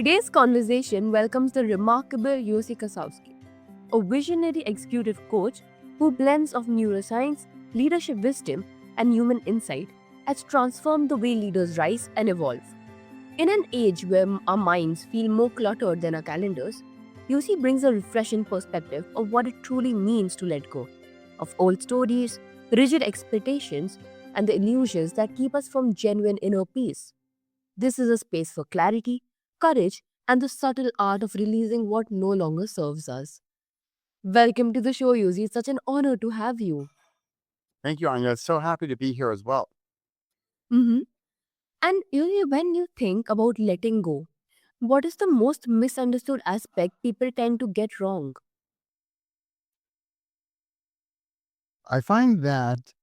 Today's conversation welcomes the remarkable Yosi Kossowsky, a visionary executive coach who blends of neuroscience, leadership wisdom, and human insight has transformed the way leaders rise and evolve. In an age where our minds feel more cluttered than our calendars, Yosi brings a refreshing perspective of what it truly means to let go of old stories, rigid expectations, and the illusions that keep us from genuine inner peace. This is a space for clarity, courage, and the subtle art of releasing what no longer serves us. Welcome to the show, Yuzi. It's such an honor to have you. Thank you, Anya. So happy to be here as well. hmm And Yuzi, when you think about letting go, what is the most misunderstood aspect people tend to get wrong? I find that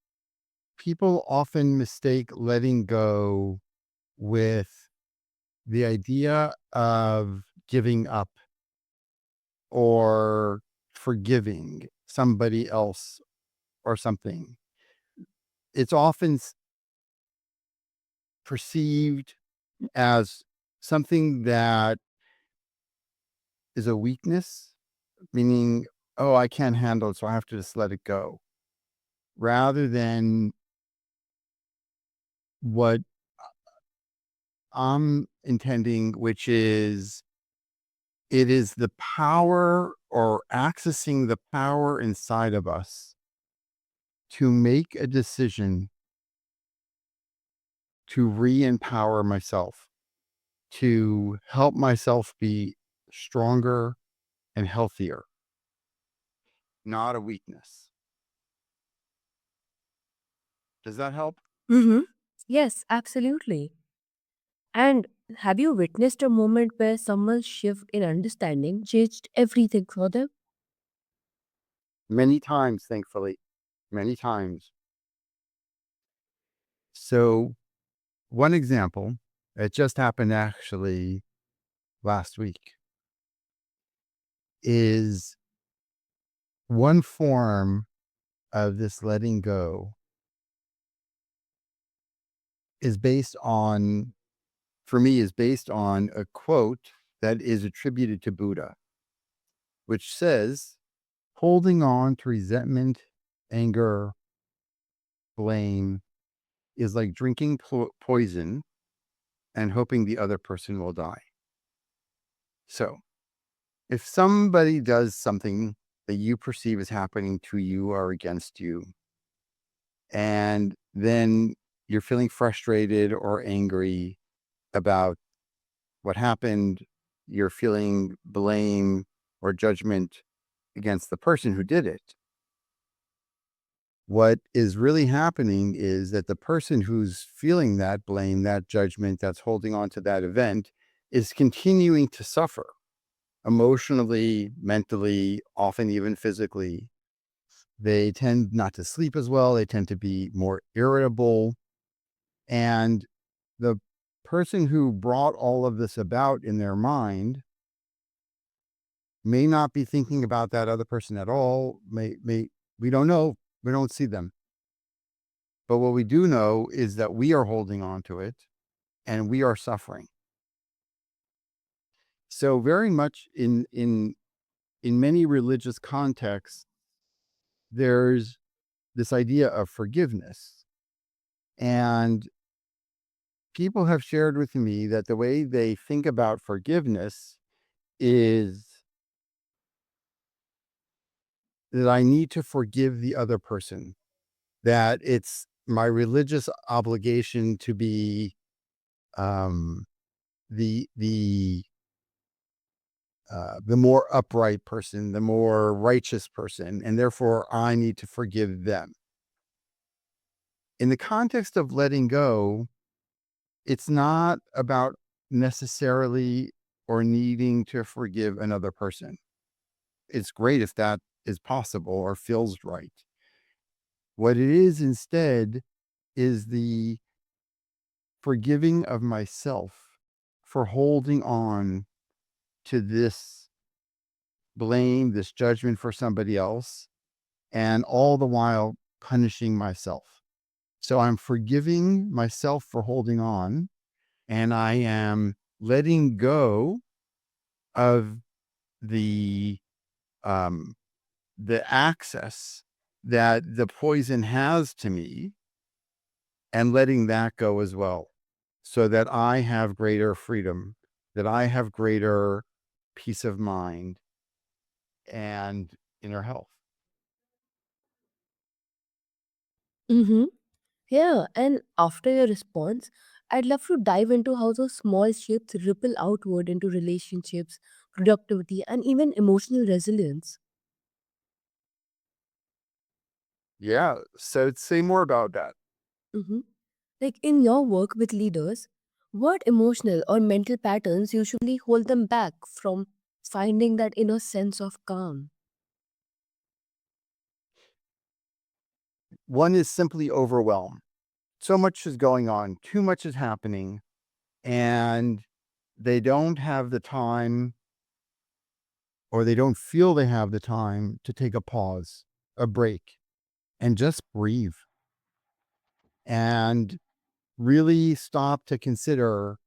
people often mistake letting go with the idea of giving up or forgiving somebody else or something. It's often perceived as something that is a weakness, meaning, oh, I can't handle it, so I have to just let it go, rather than what I'm intending, which is it is the power or accessing the power inside of us to make a decision to re empower myself, to help myself be stronger and healthier, not a weakness. Does that help? Mm-hmm. Yes, absolutely. And have you witnessed a moment where someone's shift in understanding changed everything for them? Many times, thankfully, many times. So, one example, it just happened actually last week, is one form of this letting go is based on, for me, is based on a quote that is attributed to Buddha, which says, holding on to resentment, anger, blame is like drinking poison and hoping the other person will die. So if somebody does something that you perceive as happening to you or against you, and then you're feeling frustrated or angry about what happened, you're feeling blame or judgment against the person who did it. What is really happening is that the person who's feeling that blame, that judgment, that's holding on to that event is continuing to suffer emotionally, mentally, often even physically. They tend not to sleep as well. They tend to be more irritable. And the person who brought all of this about in their mind may not be thinking about that other person at all. We don't know. We don't see them. But what we do know is that we are holding on to it and we are suffering. So very much in many religious contexts, there's this idea of forgiveness. And people have shared with me that the way they think about forgiveness is that I need to forgive the other person, that it's my religious obligation to be um, the more upright person, the more righteous person, and therefore I need to forgive them. In the context of letting go, it's not about necessarily or needing to forgive another person. It's great if that is possible or feels right. What it is instead is the forgiving of myself for holding on to this blame, this judgment for somebody else, and all the while punishing myself. So I'm forgiving myself for holding on, and I am letting go of the um, the access that the poison has to me, and letting that go as well, so that I have greater freedom, that I have greater peace of mind and inner health. Mm-hmm. Yeah, and after your response, I'd love to dive into how those small shifts ripple outward into relationships, productivity, and even emotional resilience. Yeah. So say more about that. Mm-hmm. Like in your work with leaders, what emotional or mental patterns usually hold them back from finding that inner sense of calm? One is simply overwhelm. So much is going on, too much is happening, and they don't have the time, or they don't feel they have the time to take a pause, a break, and just breathe and really stop to consider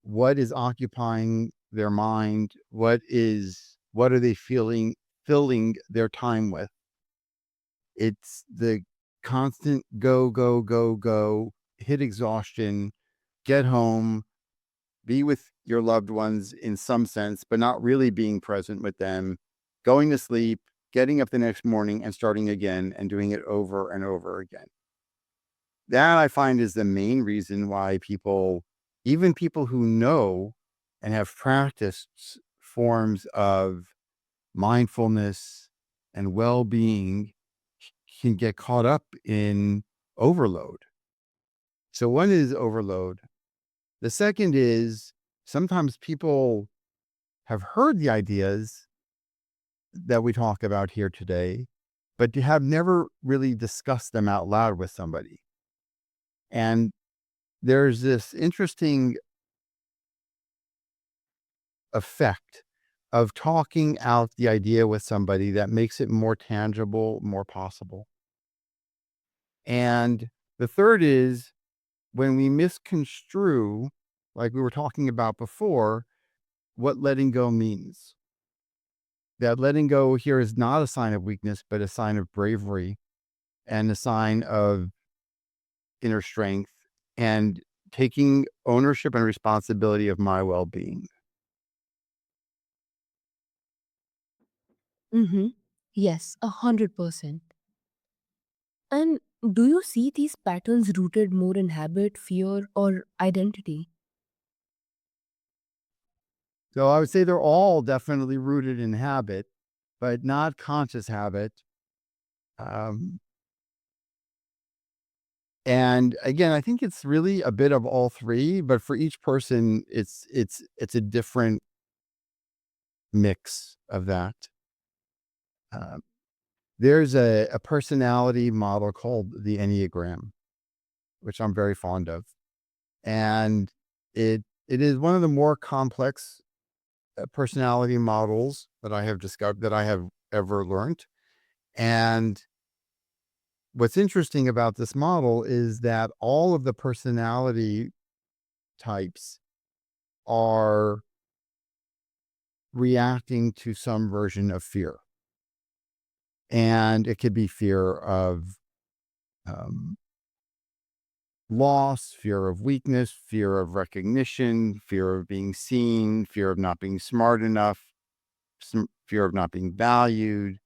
what is occupying their mind, what are they filling their time with. It's the constant go, go, go, go, hit exhaustion, get home, be with your loved ones in some sense, but not really being present with them, going to sleep, getting up the next morning and starting again and doing it over and over again. That I find is the main reason why people, even people who know and have practiced forms of mindfulness and well being, can get caught up in overload. So, one is overload. The second is sometimes people have heard the ideas that we talk about here today, but have never really discussed them out loud with somebody. And there's this interesting effect of talking out the idea with somebody that makes it more tangible, more possible. And the third is when we misconstrue, like we were talking about before, what letting go means. That letting go here is not a sign of weakness, but a sign of bravery and a sign of inner strength and taking ownership and responsibility of my well being. Mm-hmm. Yes, 100%. And do you see these patterns rooted more in habit, fear, or identity? So I would say they're all definitely rooted in habit, but not conscious habit. Um, and again, I think it's really a bit of all three, but for each person, it's a different mix of that. Um, there's a personality model called the Enneagram, which I'm very fond of, and it is one of the more complex personality models that I have discovered, that I have ever learned. And what's interesting about this model is that all of the personality types are reacting to some version of fear. And it could be fear of um, loss, fear of weakness, fear of recognition, fear of being seen, fear of not being smart enough, fear of not being valued,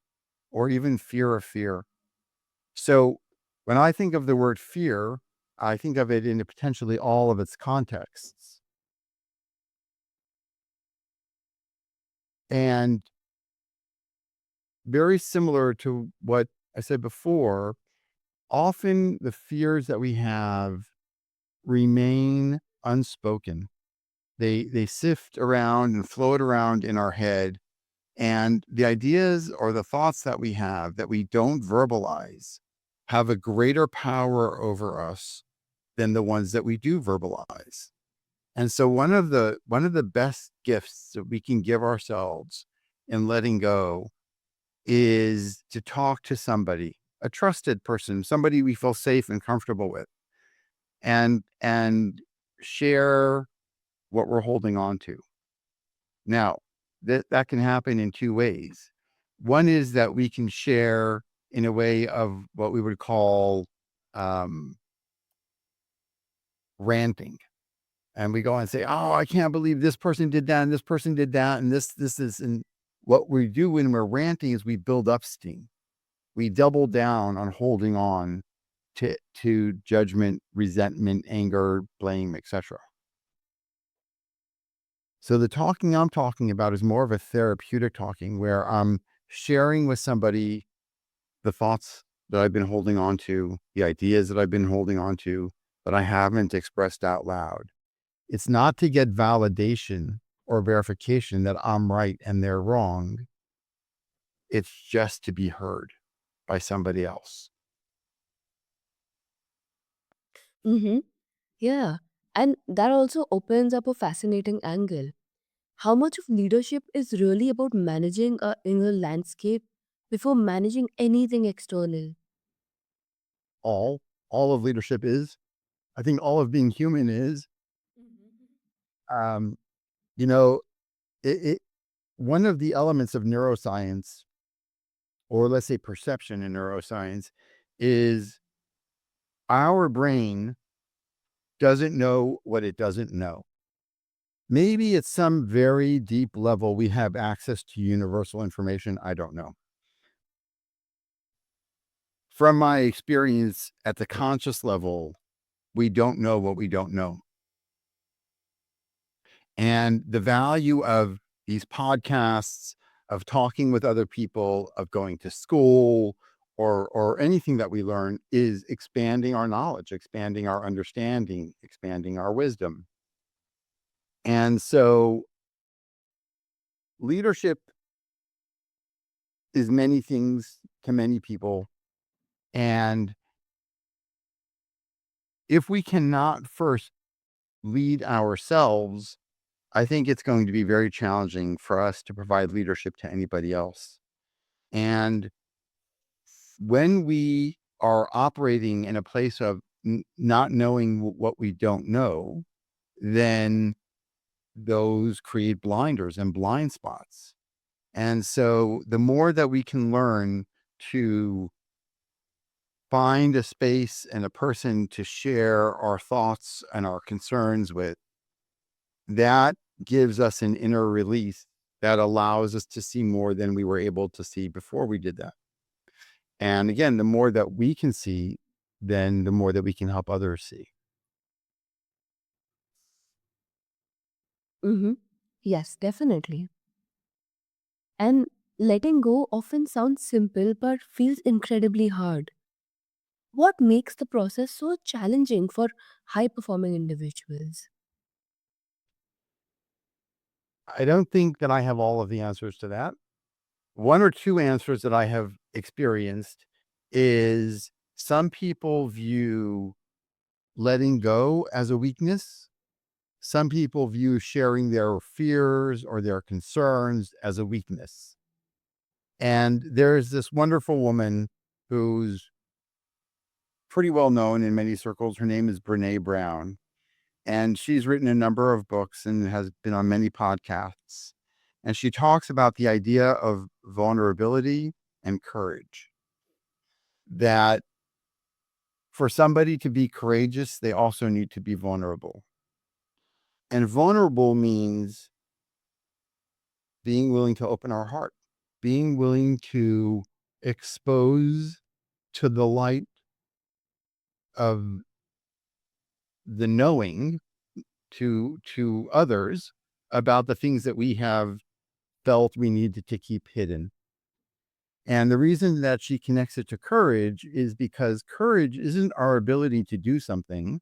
or even fear of fear. So when I think of the word fear, I think of it in potentially all of its contexts. And very similar to what I said before, often the fears that we have remain unspoken. They sift around and float around in our head. And the ideas or the thoughts that we have that we don't verbalize have a greater power over us than the ones that we do verbalize. And so one of the best gifts that we can give ourselves in letting go is to talk to somebody, a trusted person, somebody we feel safe and comfortable with, and share what we're holding on to. Now, that can happen in two ways. One is that we can share in a way of what we would call um, ranting. And we go and say, "Oh, I can't believe this person did that, and this person did that, and this is." And what we do when we're ranting is we build up steam. We double down on holding on to judgment, resentment, anger, blame, etc. So the talking I'm talking about is more of a therapeutic talking where I'm sharing with somebody the thoughts that I've been holding on to, the ideas that I've been holding on to, that I haven't expressed out loud. It's not to get validation or verification that I'm right and they're wrong. It's just to be heard by somebody else. Mm-hmm. Yeah. And that also opens up a fascinating angle. How much of leadership is really about managing a inner landscape before managing anything external? All, all of leadership is. I think all of being human is. Um, you know, it one of the elements of neuroscience, or let's say perception in neuroscience, is our brain doesn't know what it doesn't know. Maybe at some very deep level, we have access to universal information. I don't know. From my experience at the conscious level, we don't know what we don't know. And the value of these podcasts, of talking with other people, of going to school, or anything that we learn is expanding our knowledge, expanding our understanding, expanding our wisdom. And so leadership is many things to many people. And if we cannot first lead ourselves, I think it's going to be very challenging for us to provide leadership to anybody else. And when we are operating in a place of not knowing what we don't know, then those create blinders and blind spots. And so the more that we can learn to find a space and a person to share our thoughts and our concerns with, that gives us an inner release that allows us to see more than we were able to see before we did that. And again, the more that we can see, then the more that we can help others see. Mm-hmm. Yes, definitely. And letting go often sounds simple but feels incredibly hard. What makes the process so challenging for high performing individuals? I don't think that I have all of the answers to that. One or two answers that I have experienced is some people view letting go as a weakness. Some people view sharing their fears or their concerns as a weakness. And there's this wonderful woman who's pretty well known in many circles. Her name is Brene Brown, and she's written a number of books and has been on many podcasts. And she talks about the idea of vulnerability and courage. That for somebody to be courageous, they also need to be vulnerable. And vulnerable means being willing to open our heart, being willing to expose to the light of the knowing to others about the things that we have felt we needed to keep hidden. And the reason that she connects it to courage is because courage isn't our ability to do something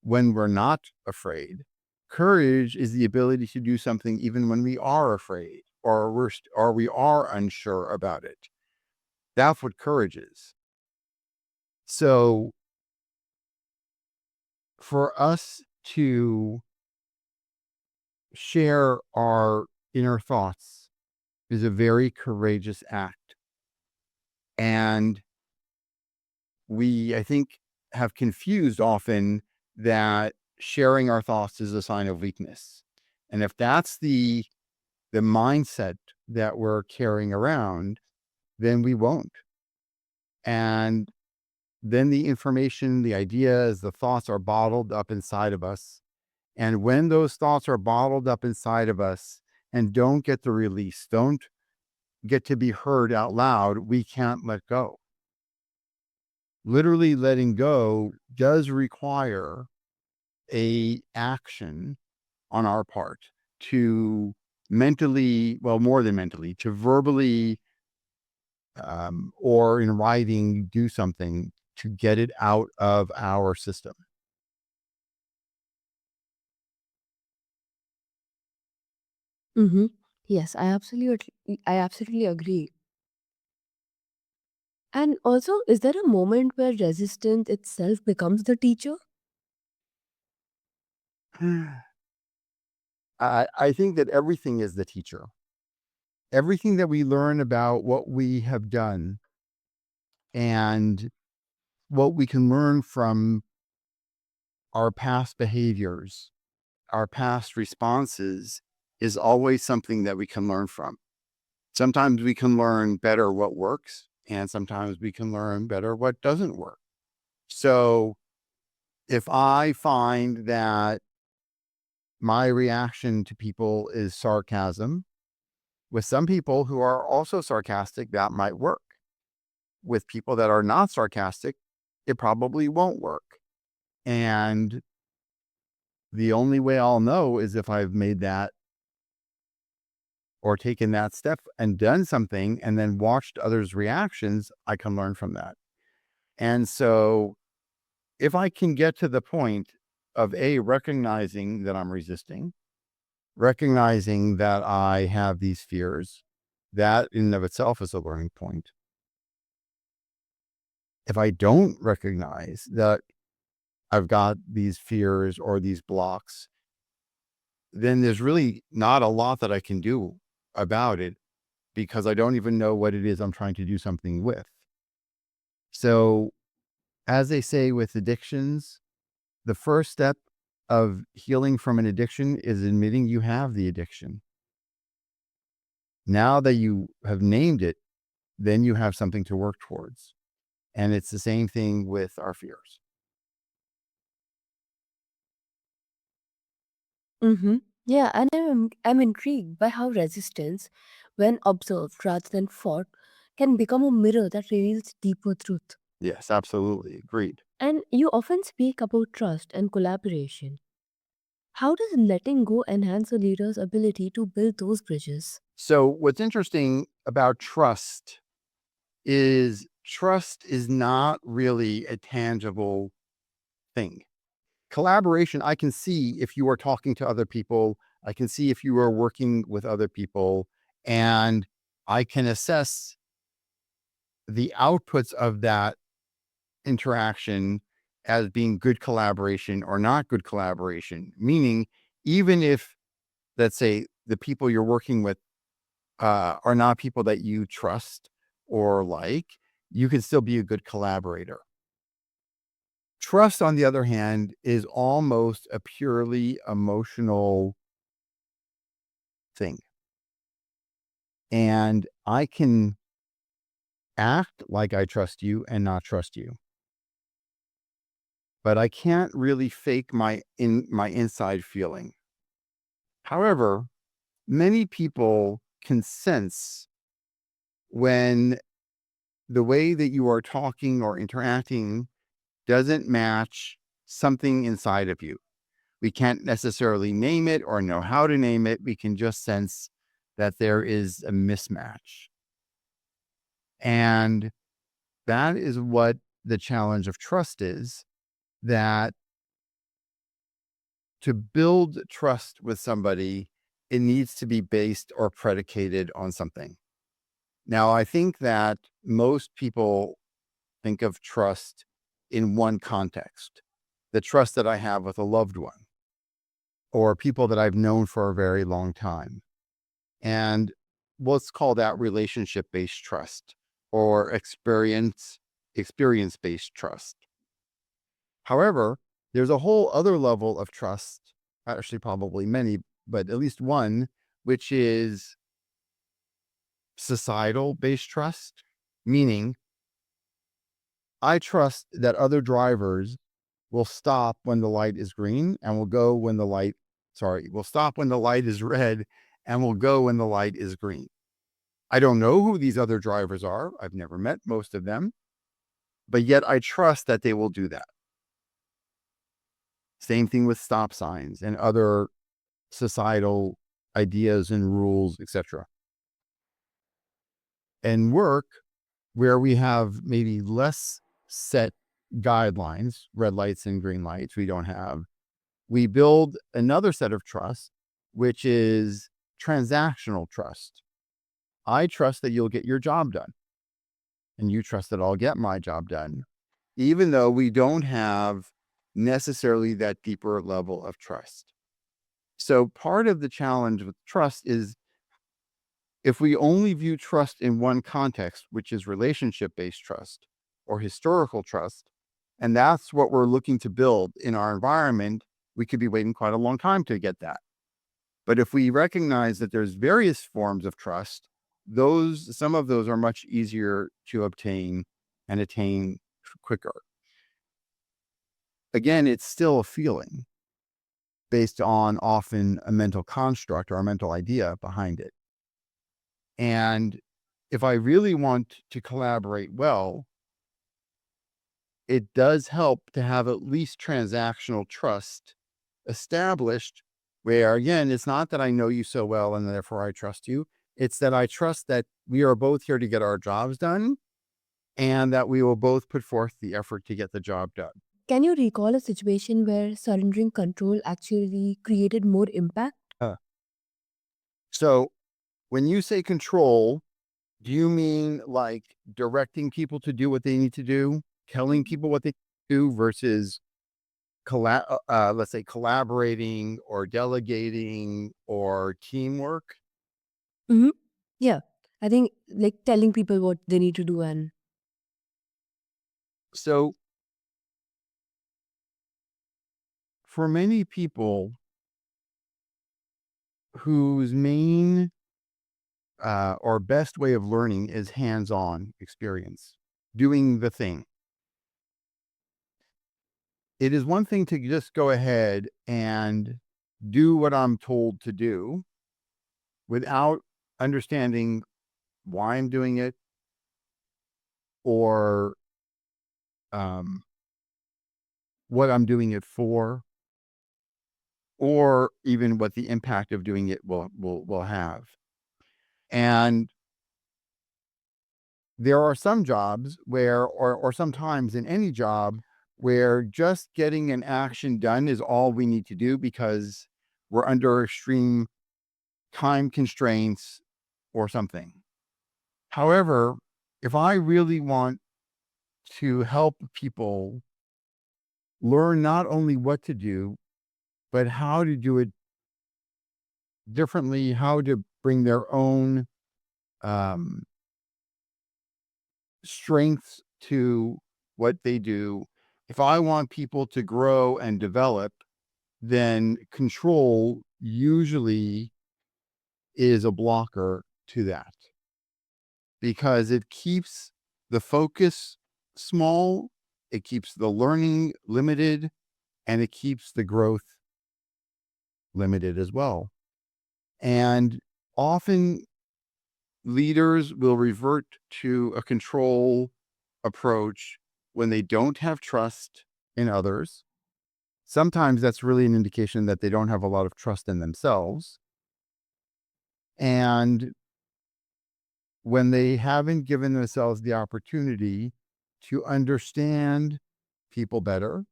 when we're not afraid. Courage is the ability to do something even when we are afraid or we are unsure about it. That's what courage is. So for us to share our inner thoughts is a very courageous act. And we, I think, have confused often that sharing our thoughts is a sign of weakness. And if that's the mindset that we're carrying around, then we won't. And then the information, the ideas, the thoughts are bottled up inside of us. And when those thoughts are bottled up inside of us and don't get the release, don't get to be heard out loud, we can't let go. Literally letting go does require a action on our part to mentally, well, more than mentally, to verbally or in writing, do something to get it out of our system. Mm-hmm. Yes, I absolutely agree. And also, is there a moment where resistance itself becomes the teacher? I think that everything is the teacher. Everything that we learn about what we have done and what we can learn from our past behaviors, our past responses is always something that we can learn from. Sometimes we can learn better what works, and sometimes we can learn better what doesn't work. So if I find that my reaction to people is sarcasm, with some people who are also sarcastic, that might work. With people that are not sarcastic, it probably won't work. And the only way I'll know is if I've made that or taken that step and done something and then watched others' reactions, I can learn from that. And so if I can get to the point of recognizing that I'm resisting, recognizing that I have these fears, that in and of itself is a learning point. If I don't recognize that I've got these fears or these blocks, then there's really not a lot that I can do about it because I don't even know what it is I'm trying to do something with. So, as they say with addictions, the first step of healing from an addiction is admitting you have the addiction. Now that you have named it, then you have something to work towards. And it's the same thing with our fears. Mm-hmm. Yeah, and I'm intrigued by how resistance, when observed rather than fought, can become a mirror that reveals deeper truth. Yes, absolutely. Agreed. And you often speak about trust and collaboration. How does letting go enhance a leader's ability to build those bridges? So, what's interesting about trust is not really a tangible thing. Collaboration, I can see if you are talking to other people, I can see if you are working with other people, and I can assess the outputs of that interaction as being good collaboration or not good collaboration. Meaning, even if, let's say, the people you're working with are not people that you trust or like, you can still be a good collaborator. Trust, on the other hand, is almost a purely emotional thing. And I can act like I trust you and not trust you, but I can't really fake my inside feeling. However, many people can sense when the way that you are talking or interacting doesn't match something inside of you. We can't necessarily name it or know how to name it. We can just sense that there is a mismatch. And that is what the challenge of trust is, that to build trust with somebody, it needs to be based or predicated on something. Now, I think that most people think of trust in one context, the trust that I have with a loved one or people that I've known for a very long time. And let's call that relationship based trust or experience based trust. However, there's a whole other level of trust, actually, probably many, but at least one, which is societal based trust, meaning I trust that other drivers will stop when the light is green and will stop when the light is red and will go when the light is green. I don't know who these other drivers are. I've never met most of them, but yet I trust that they will do that. Same thing with stop signs and other societal ideas and rules, etc. And work, where we have maybe less set guidelines, red lights and green lights, we build another set of trust, which is transactional trust. I trust that you'll get your job done, and you trust that I'll get my job done, even though we don't have necessarily that deeper level of trust. So part of the challenge with trust is if we only view trust in one context, which is relationship-based trust or historical trust, and that's what we're looking to build in our environment, we could be waiting quite a long time to get that. But if we recognize that there's various forms of trust, some of those are much easier to obtain and attain quicker. Again, it's still a feeling based on often a mental construct or a mental idea behind it. And if I really want to collaborate well, it does help to have at least transactional trust established, where again, it's not that I know you so well and therefore I trust you. It's that I trust that we are both here to get our jobs done and that we will both put forth the effort to get the job done. Can you recall a situation where surrendering control actually created more impact? So when you say control, do you mean like directing people to do what they need to do, telling people what they do versus let's say collaborating or delegating or teamwork? Mm-hmm. Yeah. I think like telling people what they need to do and So for many people whose main or best way of learning is hands-on experience, doing the thing. It is one thing to just go ahead and do what I'm told to do without understanding why I'm doing it or um, what I'm doing it for, or even what the impact of doing it will have. And there are some jobs where, or sometimes in any job, where just getting an action done is all we need to do because we're under extreme time constraints or something. However, if I really want to help people learn not only what to do, but how to do it differently, how to bring their own um, strengths to what they do. If I want people to grow and develop, then control usually is a blocker to that because it keeps the focus small, it keeps the learning limited, and it keeps the growth limited as well. And often leaders will revert to a control approach when they don't have trust in others. Sometimes that's really an indication that they don't have a lot of trust in themselves. And when they haven't given themselves the opportunity to understand people better,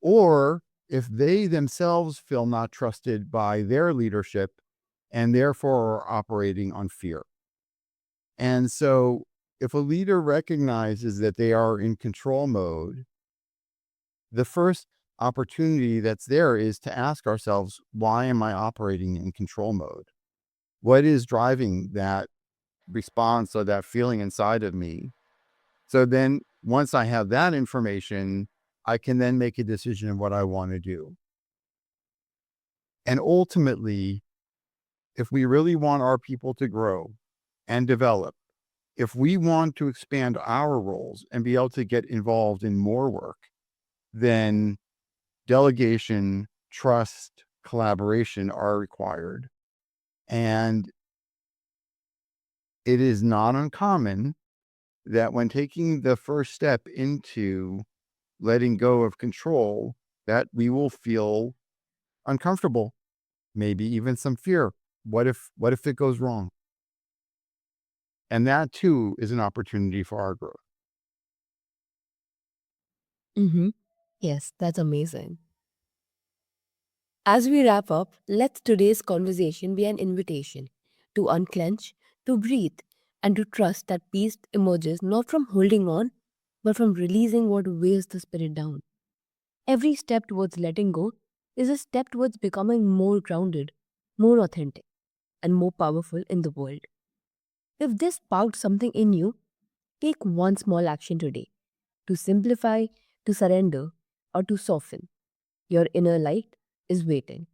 or if they themselves feel not trusted by their leadership and therefore are operating on fear. And so if a leader recognizes that they are in control mode, the first opportunity that's there is to ask ourselves, why am I operating in control mode? What is driving that response or that feeling inside of me? So then once I have that information, I can then make a decision of what I want to do. And ultimately, if we really want our people to grow and develop, if we want to expand our roles and be able to get involved in more work, then delegation, trust, collaboration are required. And it is not uncommon that when taking the first step into letting go of control, that we will feel uncomfortable, maybe even some fear. What if it goes wrong? And that too is an opportunity for our growth. Mm-hmm. Yes, that's amazing. As we wrap up, let today's conversation be an invitation to unclench, to breathe, and to trust that peace emerges not from holding on, but from releasing what weighs the spirit down. Every step towards letting go is a step towards becoming more grounded, more authentic, and more powerful in the world. If this sparked something in you, take one small action today to simplify, to surrender, or to soften. Your inner light is waiting.